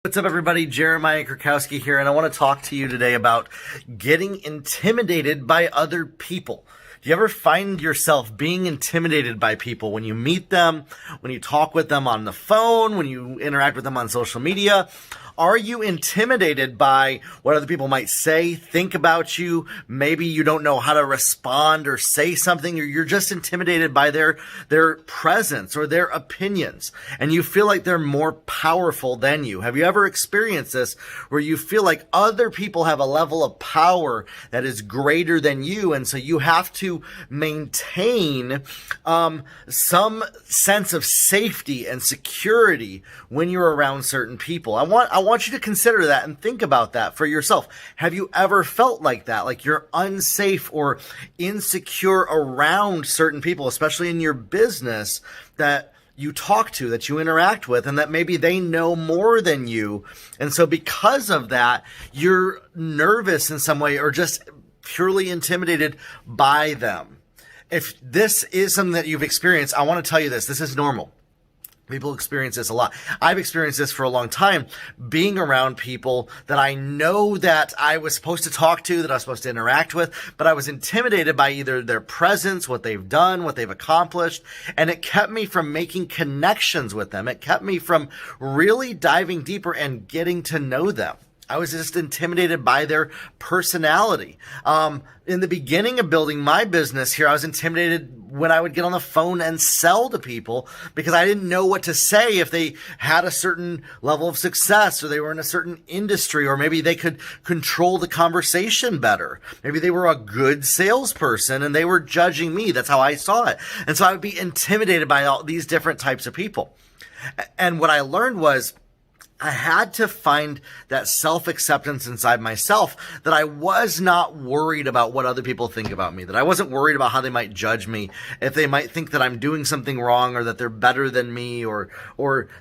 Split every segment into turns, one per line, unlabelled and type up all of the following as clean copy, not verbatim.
What's up, everybody? Jeremiah Krakowski here, and I want to talk to you today about getting intimidated by other people. Do you ever find yourself being intimidated by people when you meet them, when you talk with them on the phone, when you interact with them on social media? Are you intimidated by what other people might say, think about you? Maybe you don't know how to respond or say something, or you're just intimidated by their presence or their opinions, and you feel like they're more powerful than you. Have you ever experienced this where you feel like other people have a level of power that is greater than you, and so you have to maintain some sense of safety and security when you're around certain people? I want you to consider that and think about that for yourself. Have you ever felt like that? Like you're unsafe or insecure around certain people, especially in your business that you talk to, that you interact with, and that maybe they know more than you. And so because of that, you're nervous in some way or just purely intimidated by them. If this is something that you've experienced, I want to tell you this. This is normal. People experience this a lot. I've experienced this for a long time, being around people that I know that I was supposed to talk to, that I was supposed to interact with, but I was intimidated by either their presence, what they've done, what they've accomplished, and it kept me from making connections with them. It kept me from really diving deeper and getting to know them. I was just intimidated by their personality. In the beginning of building my business here, I was intimidated when I would get on the phone and sell to people because I didn't know what to say if they had a certain level of success or they were in a certain industry, or maybe they could control the conversation better. Maybe they were a good salesperson and they were judging me. That's how I saw it. And so I would be intimidated by all these different types of people. And what I learned was, I had to find that self-acceptance inside myself, that I was not worried about what other people think about me, that I wasn't worried about how they might judge me, if they might think that I'm doing something wrong or that they're better than me or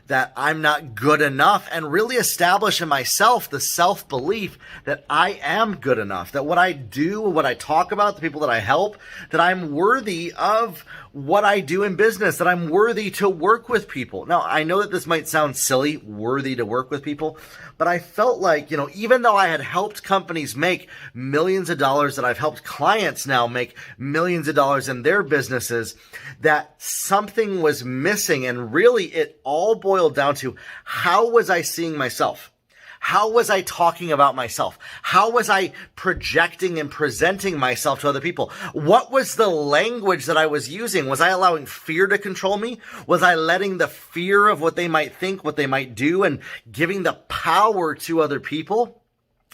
that I'm not good enough, and really establish in myself the self-belief that I am good enough, that what I do, what I talk about, the people that I help, that I'm worthy of what I do in business, that I'm worthy to work with people. Now, I know that this might sound silly, worthy to work with people, but I felt like, even though I had helped companies make millions of dollars, that I've helped clients now make millions of dollars in their businesses, that something was missing. And really, it all boiled down to, how was I seeing myself? How was I talking about myself? How was I projecting and presenting myself to other people? What was the language that I was using? Was I allowing fear to control me? Was I letting the fear of what they might think, what they might do, and giving the power to other people?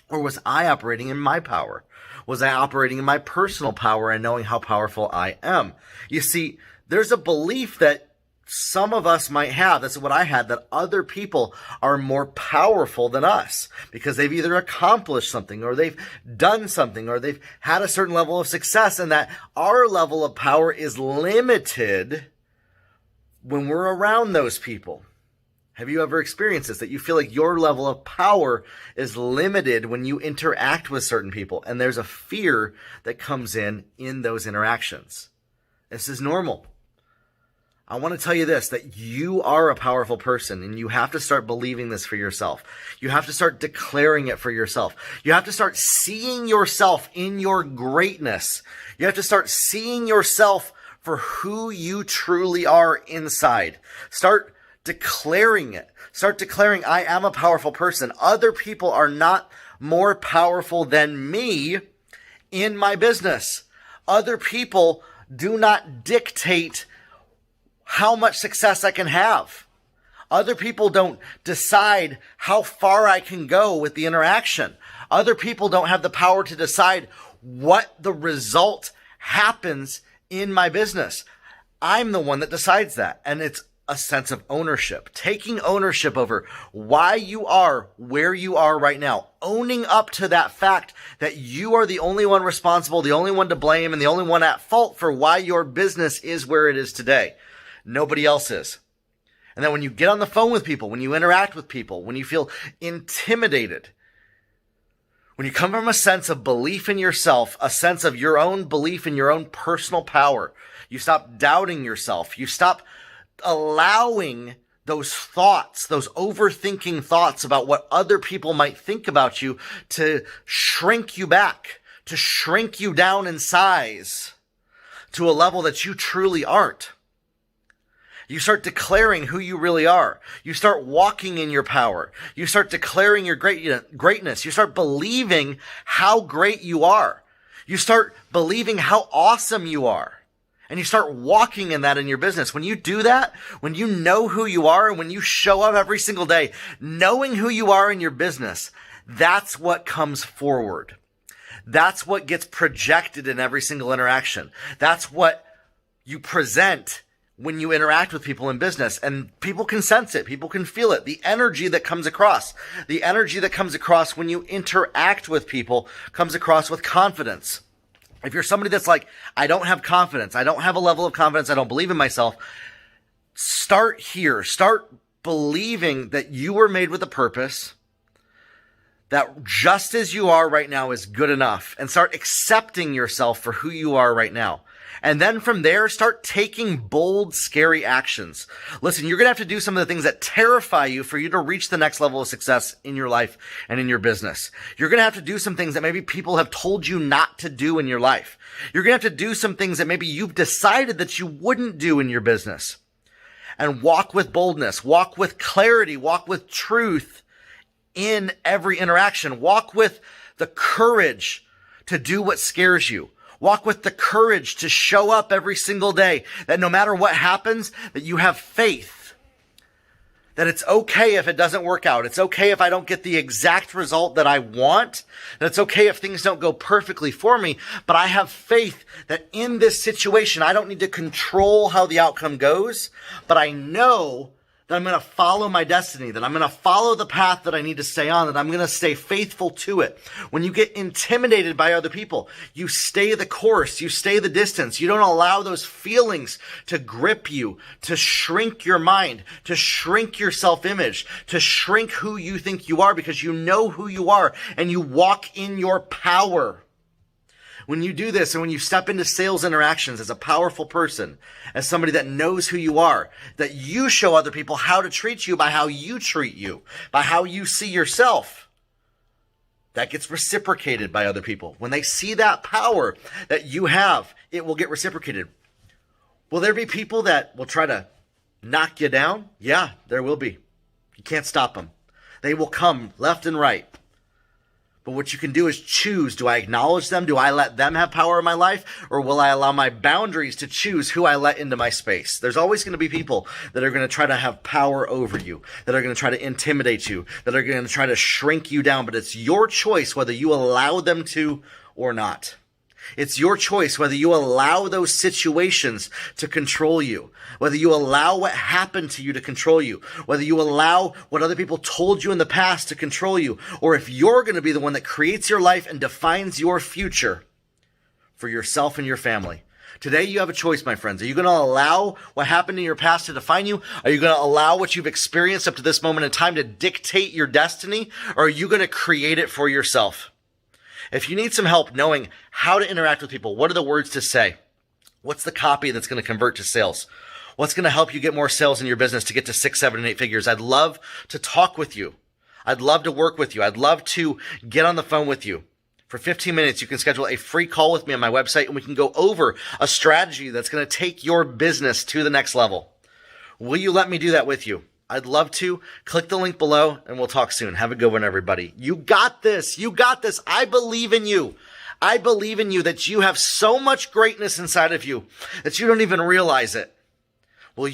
Or was I operating in my power? Was I operating in my personal power and knowing how powerful I am? You see, there's a belief that some of us might have, that's what I had, that other people are more powerful than us because they've either accomplished something or they've done something or they've had a certain level of success, and that our level of power is limited when we're around those people. Have you ever experienced this, that you feel like your level of power is limited when you interact with certain people, and there's a fear that comes in those interactions? This is normal. I want to tell you this, that you are a powerful person, and you have to start believing this for yourself. You have to start declaring it for yourself. You have to start seeing yourself in your greatness. You have to start seeing yourself for who you truly are inside. Start declaring it. Start declaring, I am a powerful person. Other people are not more powerful than me in my business. Other people do not dictate how much success I can have. Other people don't decide how far I can go with the interaction. Other people don't have the power to decide what the result happens in my business. I'm the one that decides that. And it's a sense of ownership, taking ownership over why you are where you are right now, owning up to that fact that you are the only one responsible, the only one to blame, and the only one at fault for why your business is where it is today. Nobody else is. And then when you get on the phone with people, when you interact with people, when you feel intimidated, when you come from a sense of belief in yourself, a sense of your own belief in your own personal power, you stop doubting yourself. You stop allowing those thoughts, those overthinking thoughts about what other people might think about you to shrink you back, to shrink you down in size to a level that you truly aren't. You start declaring who you really are. You start walking in your power. You start declaring your greatness. You start believing how great you are. You start believing how awesome you are. And you start walking in that in your business. When you do that, when you know who you are, and when you show up every single day, knowing who you are in your business, that's what comes forward. That's what gets projected in every single interaction. That's what you present when you interact with people in business, and people can sense it. People can feel it. The energy that comes across, when you interact with people comes across with confidence. If you're somebody that's like, I don't have confidence, I don't have a level of confidence, I don't believe in myself, start here. Start believing that you were made with a purpose, that just as you are right now is good enough, and start accepting yourself for who you are right now. And then from there, start taking bold, scary actions. Listen, you're going to have to do some of the things that terrify you for you to reach the next level of success in your life and in your business. You're going to have to do some things that maybe people have told you not to do in your life. You're going to have to do some things that maybe you've decided that you wouldn't do in your business. And walk with boldness, walk with clarity, walk with truth in every interaction. Walk with the courage to do what scares you. Walk with the courage to show up every single day, that no matter what happens, that you have faith, that it's okay if it doesn't work out. It's okay if I don't get the exact result that I want. That it's okay if things don't go perfectly for me, but I have faith that in this situation, I don't need to control how the outcome goes, but I know that I'm going to follow my destiny, that I'm going to follow the path that I need to stay on, that I'm going to stay faithful to it. When you get intimidated by other people, you stay the course, you stay the distance. You don't allow those feelings to grip you, to shrink your mind, to shrink your self-image, to shrink who you think you are, because you know who you are and you walk in your power. When you do this, and when you step into sales interactions as a powerful person, as somebody that knows who you are, that you show other people how to treat you by how you treat you, by how you see yourself, that gets reciprocated by other people. When they see that power that you have, it will get reciprocated. Will there be people that will try to knock you down? Yeah, there will be. You can't stop them. They will come left and right. But what you can do is choose. Do I acknowledge them? Do I let them have power in my life? Or will I allow my boundaries to choose who I let into my space? There's always going to be people that are going to try to have power over you, that are going to try to intimidate you, that are going to try to shrink you down. But it's your choice whether you allow them to or not. It's your choice whether you allow those situations to control you, whether you allow what happened to you to control you, whether you allow what other people told you in the past to control you, or if you're going to be the one that creates your life and defines your future for yourself and your family. Today you have a choice, my friends. Are you going to allow what happened in your past to define you? Are you going to allow what you've experienced up to this moment in time to dictate your destiny? Or are you going to create it for yourself? If you need some help knowing how to interact with people, what are the words to say? What's the copy that's going to convert to sales? What's going to help you get more sales in your business to get to 6, 7, and 8 figures? I'd love to talk with you. I'd love to work with you. I'd love to get on the phone with you. For 15 minutes, you can schedule a free call with me on my website, and we can go over a strategy that's going to take your business to the next level. Will you let me do that with you? I'd love to. Click the link below and we'll talk soon. Have a good one, everybody. You got this. You got this. I believe in you. I believe in you, that you have so much greatness inside of you that you don't even realize it. Will you